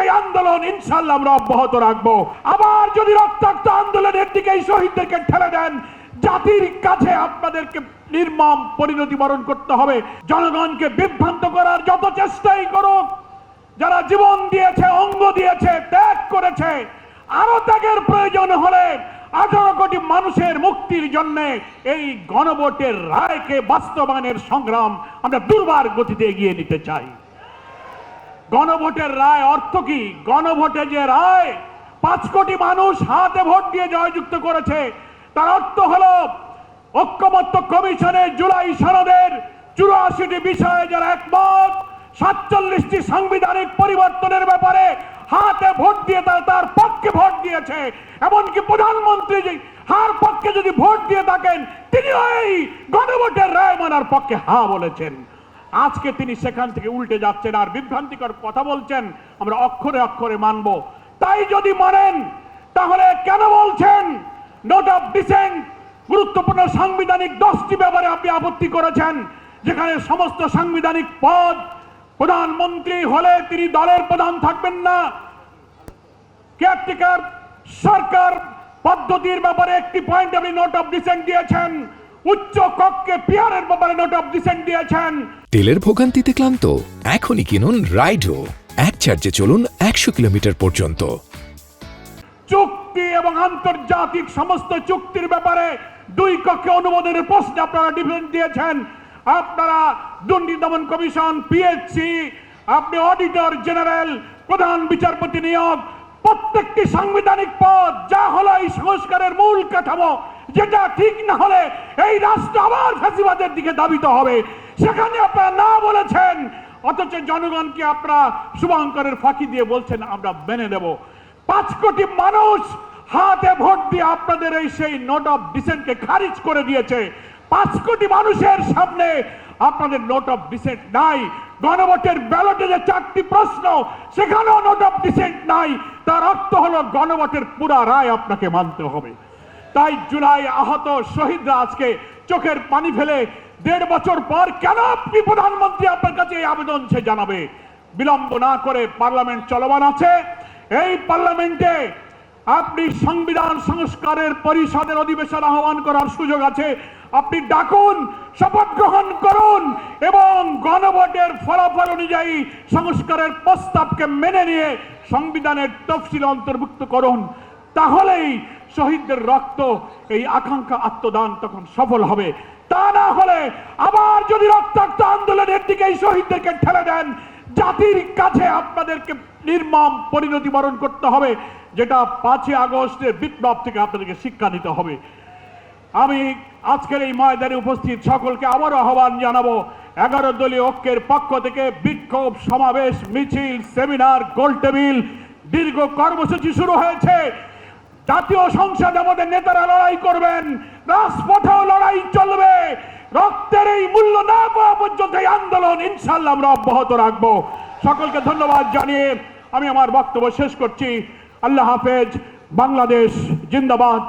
এই আন্দোলন ইনশাআল্লাহ আমরা অব্যাহত রাখবো। আবার যদি রক্তাক্ত আন্দোলনের দিকে এই শহীদদেরকে ঠেলে দেন, জাতির কাছে আপনাদেরকে নির্মম পরিণতি বরণ করতে হবে। জনগণকে বিভ্রান্ত করার যত চেষ্টাই করুক, যারা জীবন দিয়েছে, অঙ্গ দিয়েছে, ত্যাগ করেছে, আরো ত্যাগের প্রয়োজন হলে 18 কোটি মানুষের মুক্তির জন্য এই গণভোটের রায়কে বাস্তবায়নের সংগ্রাম আমরা দুর্বার গতিতে এগিয়ে নিতে চাই। গণভোটের রায় অর্থ কি? গণভোটে যে রায় 5 কোটি মানুষ হাতে ভোট দিয়ে জয়যুক্ত করেছে, তার অর্থ হলো ঐক্যমত্য কমিশনের জুলাই সনদের 84টি বিষয়ে যারা একমত, 47টি সাংবিধানিক পরিবর্তনের ব্যাপারে হাতে ভোট দিয়ে তার পক্ষে ভোট দিয়েছে। এমনকি প্রধানমন্ত্রী হার পক্ষে যদি ভোট দিয়ে থাকেন, তিনি এই গণভোটের রায় মানার পক্ষে হা বলেছেন। আজকে তিনি সেখান থেকে উল্টে যাচ্ছেন আর বিভ্রান্তিকর কথা বলছেন, আমরা অক্ষরে অক্ষরে মানব। তাই যদি মানেন, তাহলে কেন বলছেন নোট অফ ডিসেন্ট? গুরুত্বপূর্ণ সাংবিধানিক 10টি ব্যাপারে আপনি আপত্তি করেছেন, যেখানে সমস্ত সাংবিধানিক পদ, প্রধানমন্ত্রী হলে তিনি দলের প্রধান থাকবেন না, কেয়ারটেকার সরকার পদ্ধতির ব্যাপারে একটি পয়েন্ট আপনি নোট অফ ডিসেন্ট দিয়েছেন, উচ্চ কক্ষে পিয়ারের ব্যাপারে নোট অফ ডিসেন্ট দিয়েছেন। তেলের ভোগান্তিতে ক্লান্ত? এখনই কিনুন রাইডো, এক চার্জে চলুন 100 কিলোমিটার পর্যন্ত। চুক্তি এবং আন্তর্জাতিক সমস্ত চুক্তির ব্যাপারে 2 কক্ষে অনুমোদনের প্রশ্নে আপনারা ডিফেন্স দিয়েছেন। আপনারা দুর্নীতি দমন কমিশন, পিএসসি, আপনি অডিটর জেনারেল, প্রধান বিচারপতি নিয়োগ, প্রত্যেকটি সাংবিধানিক পদ যা হলো এই সংস্কারের মূল কাঠামো, যেটা ঠিক না হলে এই রাষ্ট্র আবার ফ্যাসিবাদের দিকে ধাবিত হবে, সেখানে আপনারা না বলেছেন। অথচ জনগণকে আপনারা শুভঙ্করের ফাঁকি দিয়ে বলছেন আমরা মেনে নেব। 5 কোটি মানুষ হাতে ভোট দিয়ে আপনাদের এই সেই নোট অফ ডিসেন্টকে খারিজ করে দিয়েছে। 5 কোটি মানুষের সামনে আপনাদের নোট অফ ডিসেন্ট নাই। গণভোটের ব্যালটে যে 4টি প্রশ্ন, সেখানেও নোট অফ ডিসেন্ট নাই। তার অর্থ হলো গণভোটের পুরা রায় আপনাকে মানতে হবে। তাই জুলাই আহত শহীদরা আজকে চোখের পানি ফেলে 1.5 বছর পর কেন আপনি প্রধানমন্ত্রী আপনার কাছে এই আবেদন সে জানাবে? বিলম্ব না করে, পার্লামেন্ট চলমান আছে, এই পার্লামেন্টে আপনি সংবিধান সংস্কারের পরিষদের অধিবেশন আহ্বান করার সুযোগ আছে। আপনি ডাকুন, শপথ গ্রহণ করুন এবং গণভোটের ফলাফল অনুযায়ী সংস্কারের প্রস্তাবকে মেনে নিয়ে সংবিধানের তফসিল অন্তর্ভুক্ত করুন। তাহলেই শহীদদের রক্ত, এই আকাঙ্ক্ষা, আত্মদান তখন সফল হবে। তা না হলে আবার যদি রক্তাক্ত আন্দোলনের দিকে এই শহীদদেরকে ঠেলে দেন, জাতির কাছে আপনাদেরকে নির্মম পরিণতি বরণ করতে হবে, যেটা 5 আগস্টের বিপ্লব থেকে আপনাদেরকে শিক্ষা নিতে হবে। আমি আজকের এই ময়দানে উপস্থিত সকলকে আবারও আহ্বান জানাবো, 11 দলীয় ঐক্যের পক্ষ থেকে বিক্ষোভ, সমাবেশ, মিছিল, সেমিনার, গোলটেবিল, দীর্ঘ কর্মসূচি শুরু হয়েছে। জাতীয় সংসদে আমাদের নেতারা লড়াই করবেন, রাজপথেও লড়াই চলবে। রক্তের এই মূল্য না পাওয়া পর্যন্ত এই আন্দোলন ইনশাআল্লাহ আমরা অব্যাহত রাখবো। সকলকে ধন্যবাদ জানিয়ে আমি আমার বক্তব্য শেষ করছি। আল্লাহ হাফেজ। বাংলাদেশ জিন্দাবাদ।